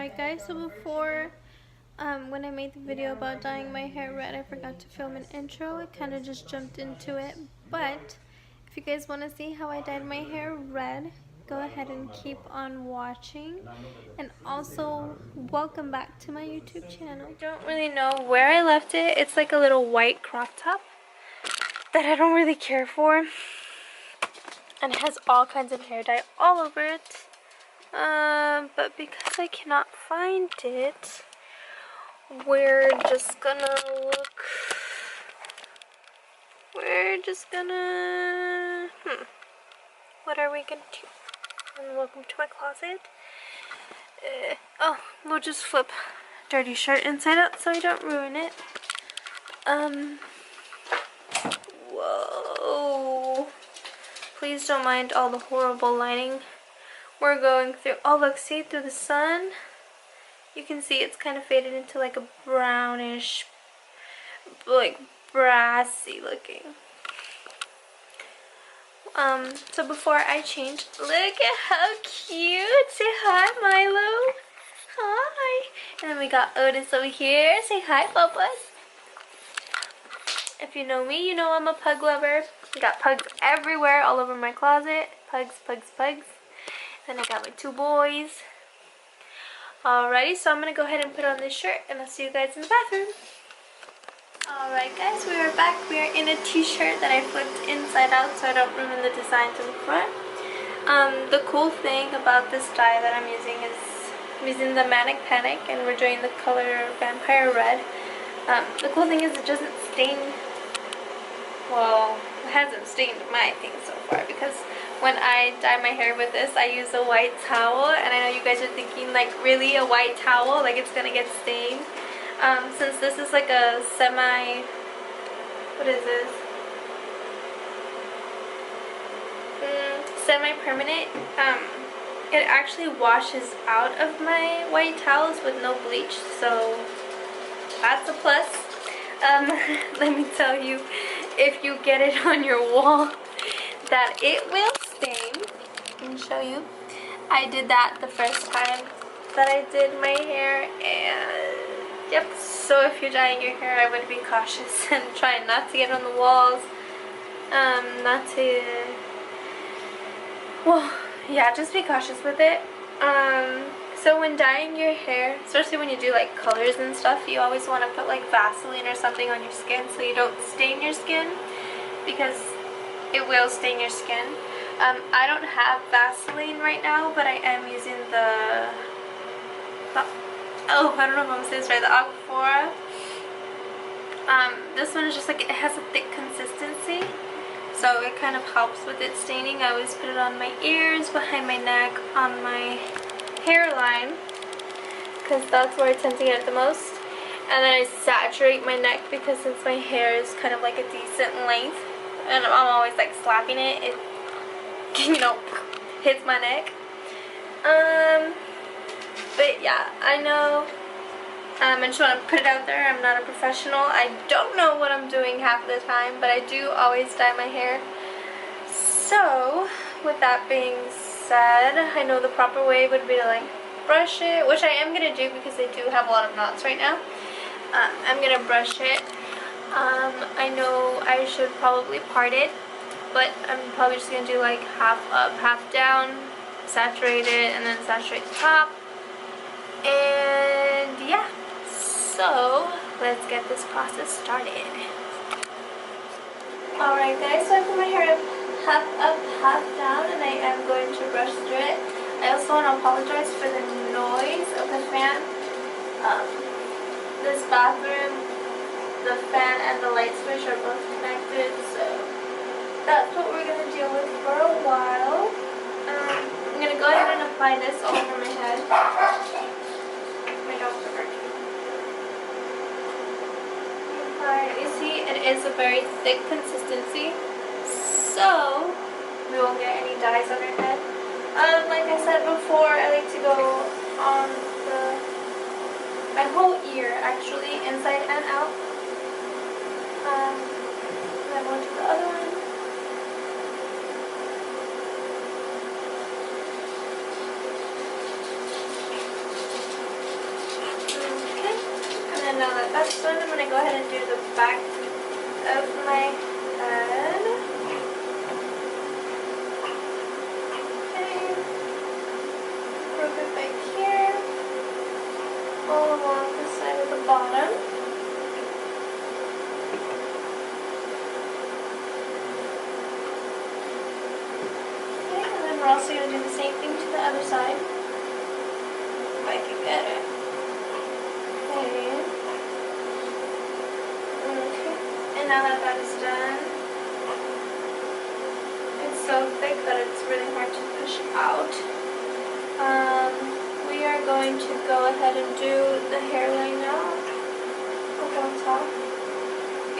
Alright guys, so before when I made the video about dyeing my hair red, I forgot to film an intro. I kind of just jumped into it, but if you guys want to see how I dyed my hair red, go ahead and keep on watching. And also, welcome back to my YouTube channel. I don't really know where I left it. It's like a little white crop top that I don't really care for, and it has all kinds of hair dye all over it. But because I cannot find it, we're just gonna what are we gonna do? And welcome to my closet. Oh, we'll just flip dirty shirt inside out so I don't ruin it. Whoa. Please don't mind all the horrible lighting we're going through. Oh look, see, through the sun you can see it's kind of faded into like a brownish, like brassy looking. So before I change, look at how cute. Say hi, Milo. Hi. And then we got Otis over here. Say hi, Bubba's. If you know me, you know I'm a pug lover. I got pugs everywhere, all over my closet. Pugs, pugs, pugs. Then I got my two boys. Alrighty, so I'm going to go ahead and put on this shirt, and I'll see you guys in the bathroom. Alright guys, we are back. We are in a t-shirt that I flipped inside out so I don't ruin the designs in the front. The cool thing about this dye that I'm using is I'm using the Manic and we're doing the color Vampire Red. The cool thing is it doesn't stain. Well, it hasn't stained my thing so far, because when I dye my hair with this, I use a white towel, and I know you guys are thinking, like, really, a white towel? Like, it's gonna get stained? Since this is like a what is this? Semi-permanent, it actually washes out of my white towels with no bleach, so that's a plus. Let me tell you, if you get it on your wall, that it will stain. Let me show you. I did that the first time that I did my hair, and yep. So if you're dyeing your hair, I would be cautious and try not to get on the walls. Not to, well, yeah, just be cautious with it. So when dyeing your hair, especially when you do like colors and stuff, you always want to put like Vaseline or something on your skin so you don't stain your skin, because it will stain your skin. I don't have Vaseline right now, but I am using the I don't know if I'm saying this right, the Aquaphora. This one is just like, it has a thick consistency, so it kind of helps with it staining. I always put it on my ears, behind my neck, on my hairline, because that's where I tend to get it the most. And then I saturate my neck, because since my hair is kind of like a decent length, and I'm always like slapping it, it you know, hits my neck. But yeah, I know, I just want to put it out there, I'm not a professional. I don't know what I'm doing half of the time, but I do always dye my hair. So, with that being said, I know the proper way would be to like brush it, which I am going to do because I do have a lot of knots right now. I'm going to brush it. I know I should probably part it, but I'm probably just going to do like half up, half down, saturate it, and then saturate the top. And yeah, so let's get this process started. Alright guys, so I put my hair half up, half down, and I am going to brush through it. I also want to apologize for the noise of the fan. This bathroom, the fan and the light switch are both connected, so that's what we're going to deal with for a while. I'm going to go ahead and apply this all over my head. My dogs are barking. You see, it is a very thick consistency, so we won't get any dyes on our head. Like I said before, I like to go on my whole ear, actually, inside and out. Then go to the other one. And now that that's done, I'm going to go ahead and do the back of my head. Okay. Rub it back here. All along the side of the bottom. Okay, and then we're also going to do the same thing to the other side. If I can get it. Okay. Okay. And now that that is done, it's so thick that it's really hard to push out. We are going to go ahead and do the hairline now. Up on top.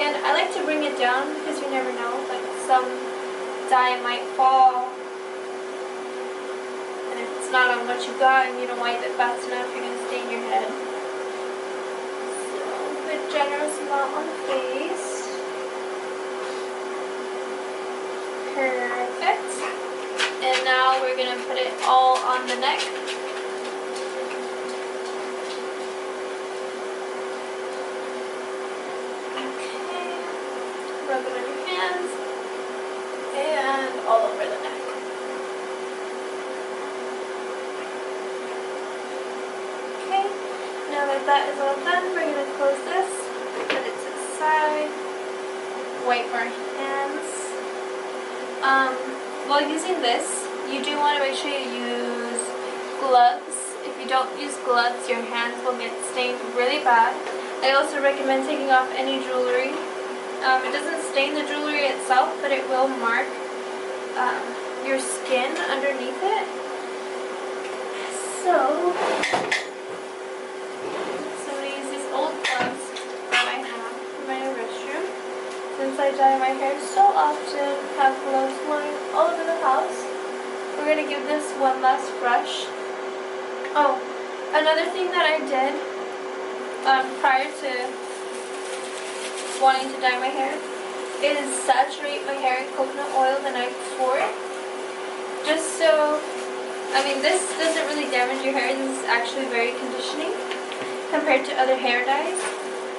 And I like to bring it down because you never know, like some dye might fall. And if it's not on what you got and you don't wipe it fast enough, you're going to stain your head. So, a bit generous amount on the face. Perfect. And now we're going to put it all on the neck. Rub it on your hands and all over the neck. Okay, now that that is all done, we're going to close this, put it to the side, wipe our hands. While using this, you do want to make sure you use gloves. If you don't use gloves, your hands will get stained really bad. I also recommend taking off any jewelry. It doesn't stain the jewelry itself, but it will mark your skin underneath it. So I'm going to use these old gloves that I have in my restroom. Since I dye my hair so often, have gloves lying all over the house, we're going to give this one last brush. Oh, another thing that I did prior to wanting to dye my hair is saturate my hair in coconut oil the night before. Just so, I mean, this doesn't really damage your hair. This is actually very conditioning compared to other hair dyes.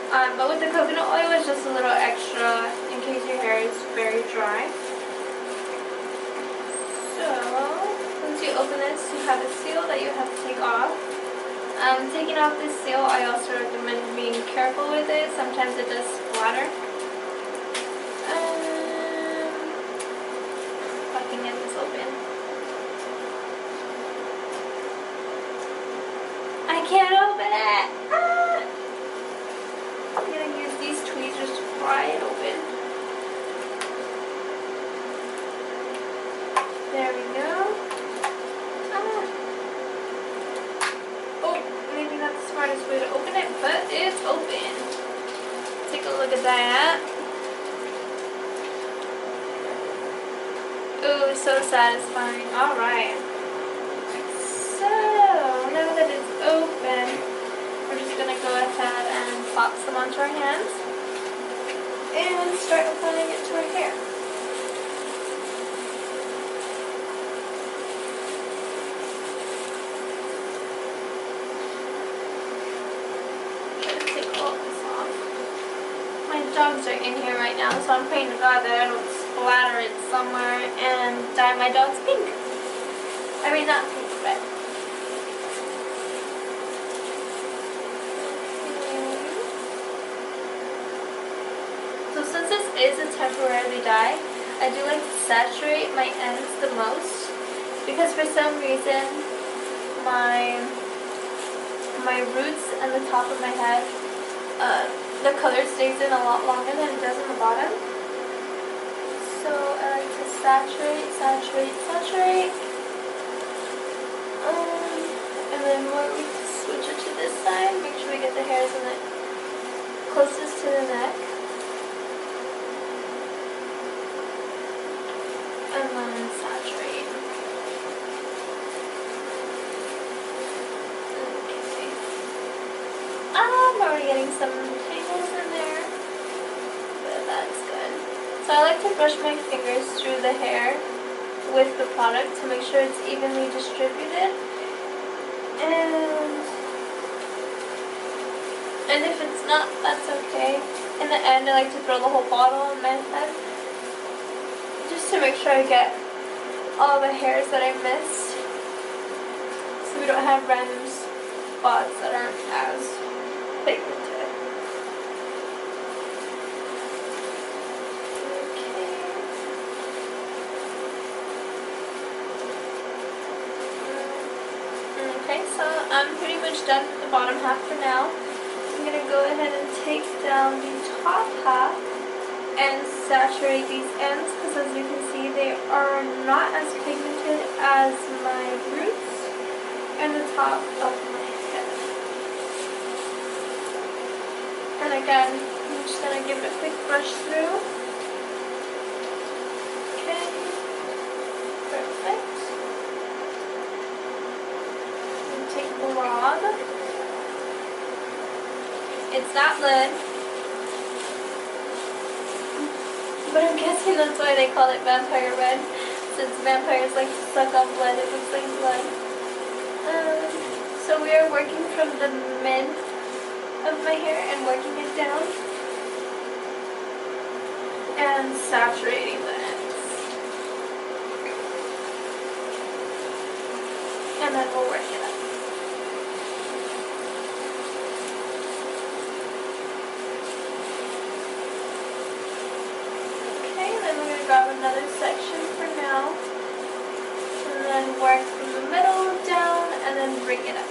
But with the coconut oil, it's just a little extra in case your hair is very dry. So, once you open this, you have a seal that you have to take off. Taking off this seal, I also recommend being careful with it. Sometimes it does splatter. If I can get this open. I can't open it! Ah! I'm going to use these tweezers to pry it open. There we go. Maybe not the smartest way to open it, but it's open. Take a look at that. Ooh, so satisfying. Alright. So, now that it's open, we're just going to go ahead and plop some onto our hands and start applying it to our hair. My dogs are in here right now, so I'm praying to God that I don't splatter it somewhere and dye my dogs pink. I mean, not pink, but... So since this is a temporary dye, I do like to saturate my ends the most, because for some reason my roots and the top of my head, the color stays in a lot longer than it does on the bottom. So I like to saturate, saturate, saturate. And then we'll switch it to this side. Make sure we get the hairs in it closest to the neck. And then saturate. Okay. I'm already getting some tangles in there, but that's good. So I like to brush my fingers through the hair with the product to make sure it's evenly distributed. And And if it's not, that's okay. In the end, I like to throw the whole bottle in my head, just to make sure I get all the hairs that I missed, so we don't have random spots that aren't as pigmented. Okay, so I'm pretty much done with the bottom half for now. I'm going to go ahead and take down the top half and saturate these ends, because as you can see, they are not as pigmented as my roots and the top of my head. And again, I'm just going to give it a quick brush through. Okay, perfect. And take the rod. It's not lead, but I'm guessing that's why they call it vampire red, since vampires like to suck on blood. It looks like blood. So we are working from the mid of my hair and working it down and saturating the ends, and then we'll work it up. Grab another section for now, and then work from the middle down, and then bring it up.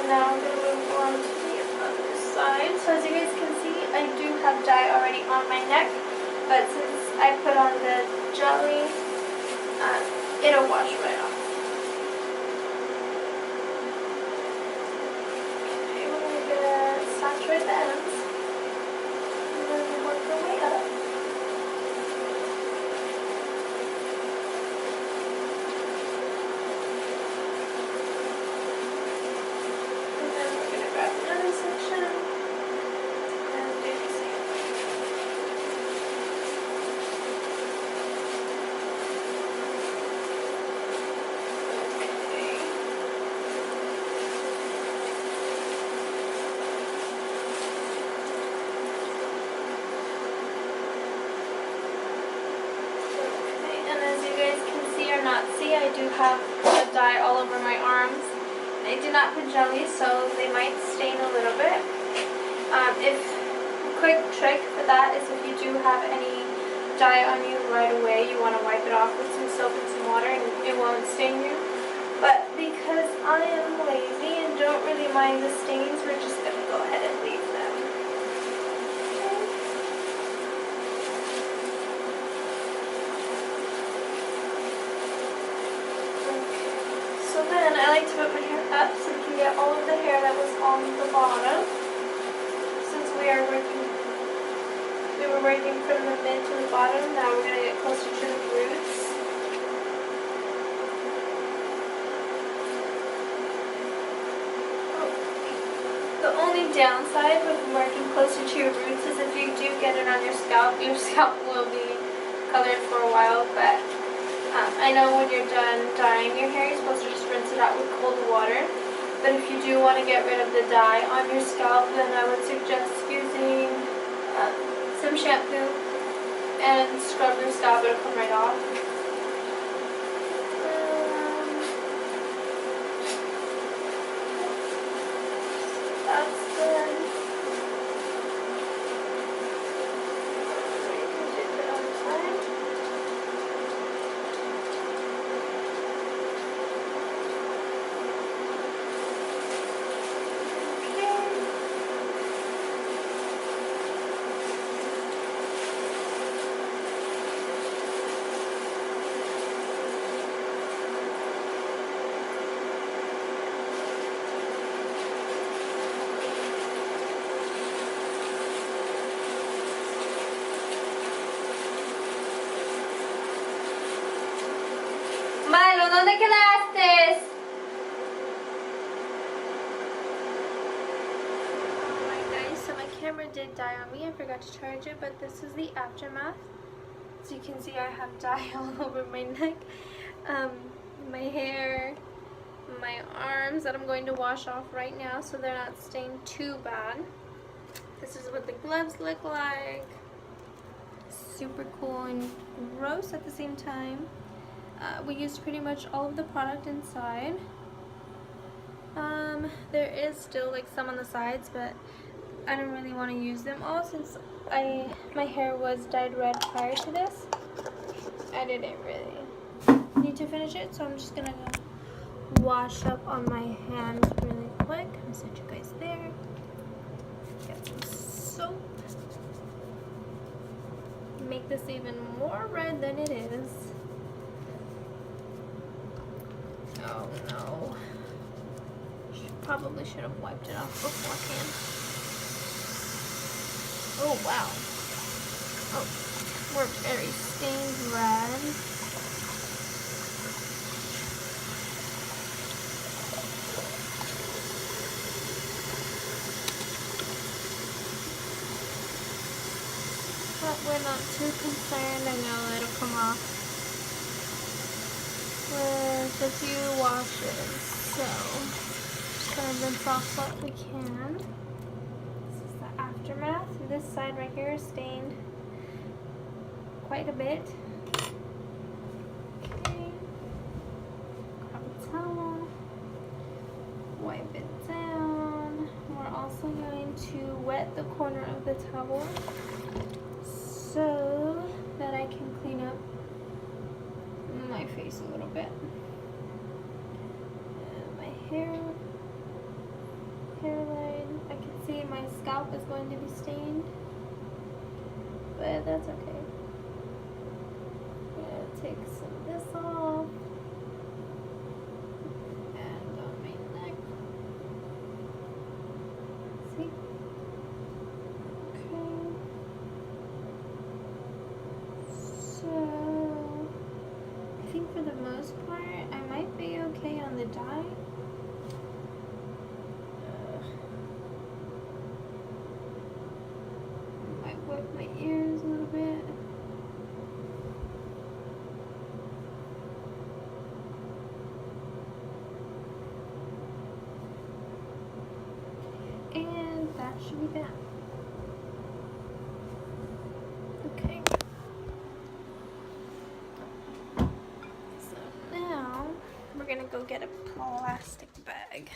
Now I'm going to move on to the other side. So as you guys can see, I do have dye already on my neck, but since I put on the jelly, it'll wash right off. Okay, we're going to saturate the ends, and then we'll work our way up. I do have dye all over my arms. I do not put jelly, so they might stain a little bit. If a quick trick for that is if you do have any dye on you right away, you want to wipe it off with some soap and some water, and it won't stain you. But because I am lazy and don't really mind the stains, we're just going to go ahead and leave them. So then I like to put my hair up so we can get all of the hair that was on the bottom. Since we were working from the mid to the bottom, now we're going to get closer to the roots. The only downside with working closer to your roots is if you do get it on your scalp will be colored for a while, but I know when you're done dyeing your hair, you're supposed to just rinse it out with cold water. But if you do want to get rid of the dye on your scalp, then I would suggest using some shampoo and scrub your scalp. It'll come right off. That's good. de quedaste? Alright guys, so my camera did die on me. I forgot to charge it, but this is the aftermath. So you can see I have dye all over my neck, my hair, my arms that I'm going to wash off right now so they're not stained too bad. This is what the gloves look like. Super cool and gross at the same time. We used pretty much all of the product inside. There is still like some on the sides, but I don't really want to use them all since my hair was dyed red prior to this. I didn't really need to finish it, so I'm just gonna go wash up on my hands really quick. I'll set you guys there. Get some soap. Make this even more red than it is. Oh no. Probably should have wiped it off beforehand. Oh wow. Oh, we're very stained red. But we're not too concerned. I know it'll come off with a few washes. So just gonna rinse off what we can. This is the aftermath. This side right here is stained quite a bit. Okay. Grab a towel. Wipe it down. We're also going to wet the corner of the towel so that I can clean up my face a little bit. And my hairline. I can see my scalp is going to be stained, but that's okay. I'm gonna take some of this off. And on my neck. See? Okay. So I think for the most part I might be okay on the dye. Might whip my ears a little bit. And that should be that. Okay. So now we're gonna go get a plastic bag.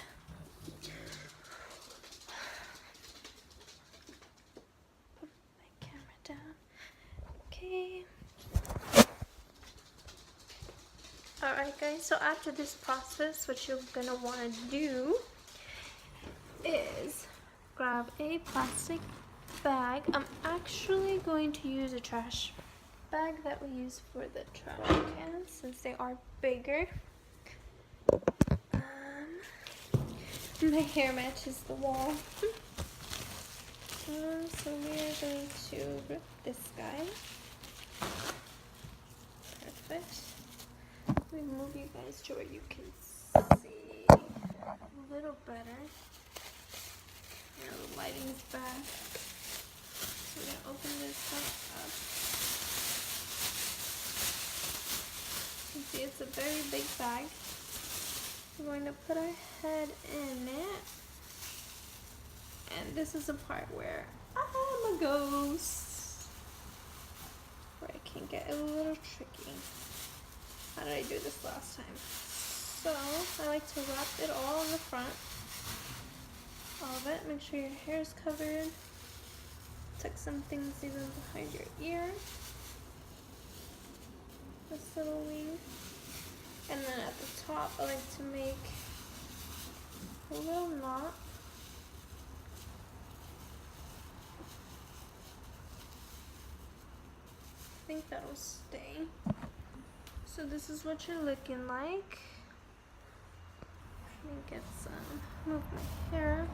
Put my camera down. Okay. Alright guys, so after this process, what you're gonna want to do is grab a plastic bag. I'm actually going to use a trash bag that we use for the trash cans since they are bigger. My hair matches the wall. So we are going to rip this guy. Perfect. Let me move you guys to where you can see a little better. Yeah, the lighting is bad. So we're going to open this up. You can see it's a very big bag. We're going to put our head in it. And this is the part where I'm a ghost. Where it can get a little tricky. How did I do this last time? So, I like to wrap it all in the front. All of it. Make sure your hair is covered. Tuck some things even behind your ear. This little weave. And then at the top, I like to make a little knot. I think that'll stay. So this is what you're looking like. Let me get some, move my hair.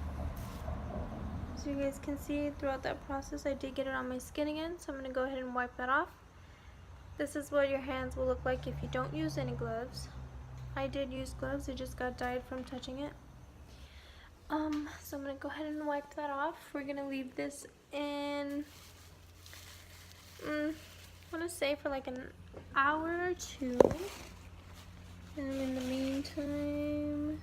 So you guys can see throughout that process I did get it on my skin again, so I'm going to go ahead and wipe that off. This is what your hands will look like if you don't use any gloves. I did use gloves, it just got dyed from touching it. So I'm gonna go ahead and wipe that off. We're gonna leave this in, I wanna say for like an hour or two. And in the meantime,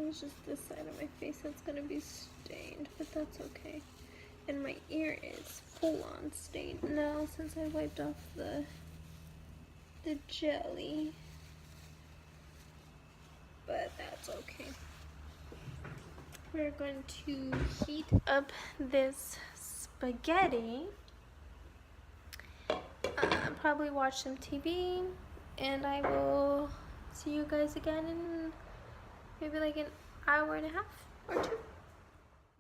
it's just this side of my face that's gonna be stained, but that's okay. And my ear is full on stained now since I wiped off the jelly, but that's okay. We're going to heat up this spaghetti, probably watch some TV, and I will see you guys again in maybe like an hour and a half or two.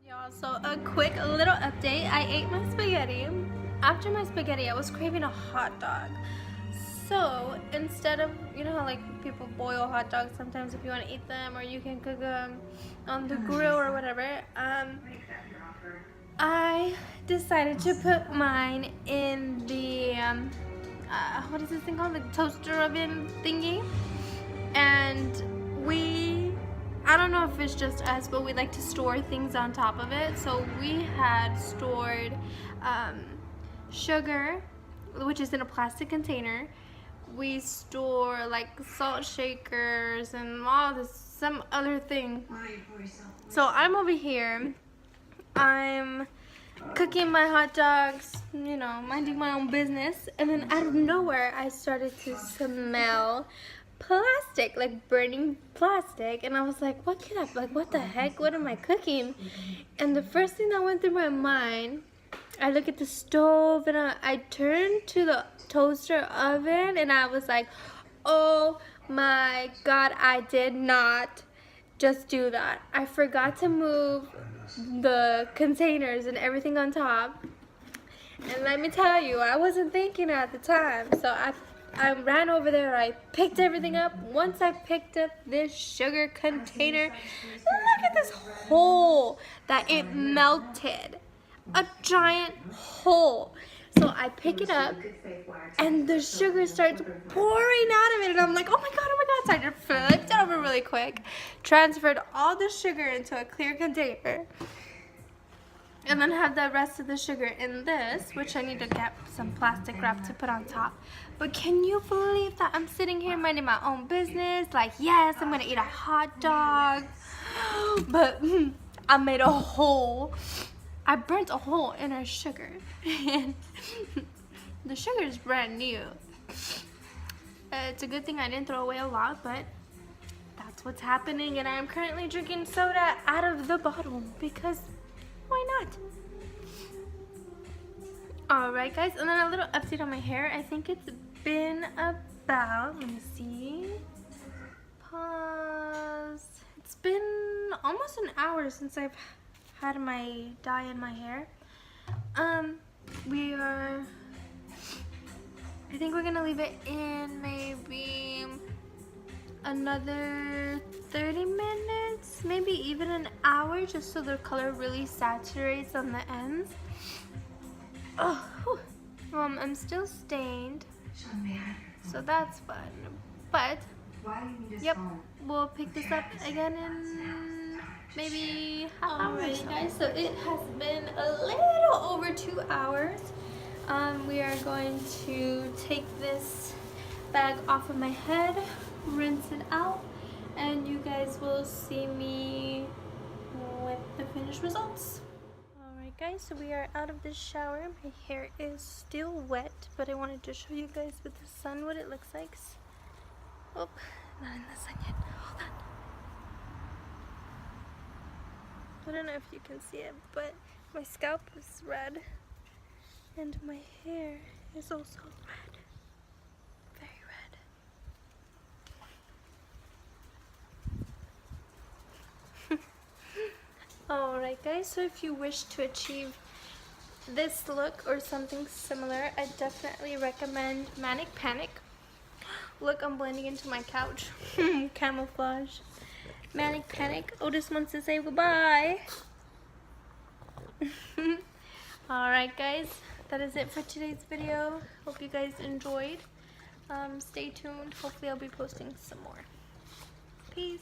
Y'all, so a quick little update. I ate my spaghetti. After my spaghetti, I was craving a hot dog. So instead of, you know how like people boil hot dogs sometimes if you want to eat them, or you can cook them on the grill or whatever, I decided to put mine in the, what is this thing called? The toaster oven thingy. And I don't know if it's just us, but we like to store things on top of it. So we had stored sugar, which is in a plastic container. We store like salt shakers and all this, some other thing. So I'm over here, I'm cooking my hot dogs, you know, minding my own business. And then out of nowhere, I started to smell plastic, like burning plastic, and I was like, what the heck, what am I cooking? And the first thing that went through my mind, I look at the stove and I turned to the toaster oven and I was like, oh my god, I did not just do that. I forgot to move the containers and everything on top, and let me tell you, I wasn't thinking at the time, so I ran over there, I picked everything up. Once I picked up this sugar container, look at this hole that it melted. A giant hole. So I pick it up and the sugar starts pouring out of it, and I'm like, oh my god. So I just flipped it over really quick, transferred all the sugar into a clear container, and then have the rest of the sugar in this, which I need to get some plastic wrap to put on top. But can you believe that I'm sitting here minding my own business? Like, yes, I'm gonna eat a hot dog, but I made a hole. I burnt a hole in our sugar. And the sugar is brand new. It's a good thing I didn't throw away a lot, but that's what's happening. And I'm currently drinking soda out of the bottle because why not? Alright guys, and then a little update on my hair. I think it's been about, let me see, pause. It's been almost an hour since I've had my dye in my hair. I think we're gonna leave it in maybe another 30 minutes, maybe even an hour, just so the color really saturates on the ends. Oh, whew. I'm still stained, so that's fun. But yep, we'll pick this up again in maybe half hour. Alright guys, so it has been a little over 2 hours. We are going to take this bag off of my head, rinse it out, and you guys will see me with the finished results. Alright guys, so we are out of the shower. My hair is still wet, but I wanted to show you guys with the sun what it looks like. Oh, not in the sun yet. Hold on. I don't know if you can see it, but my scalp is red and my hair is also red. Very red. Alright guys, so if you wish to achieve this look or something similar, I definitely recommend Manic Panic. Look, I'm blending into my couch. Camouflage. Manic Panic. Otis wants to say goodbye. Alright guys, that is it for today's video. Hope you guys enjoyed. Stay tuned. Hopefully I'll be posting some more. Peace.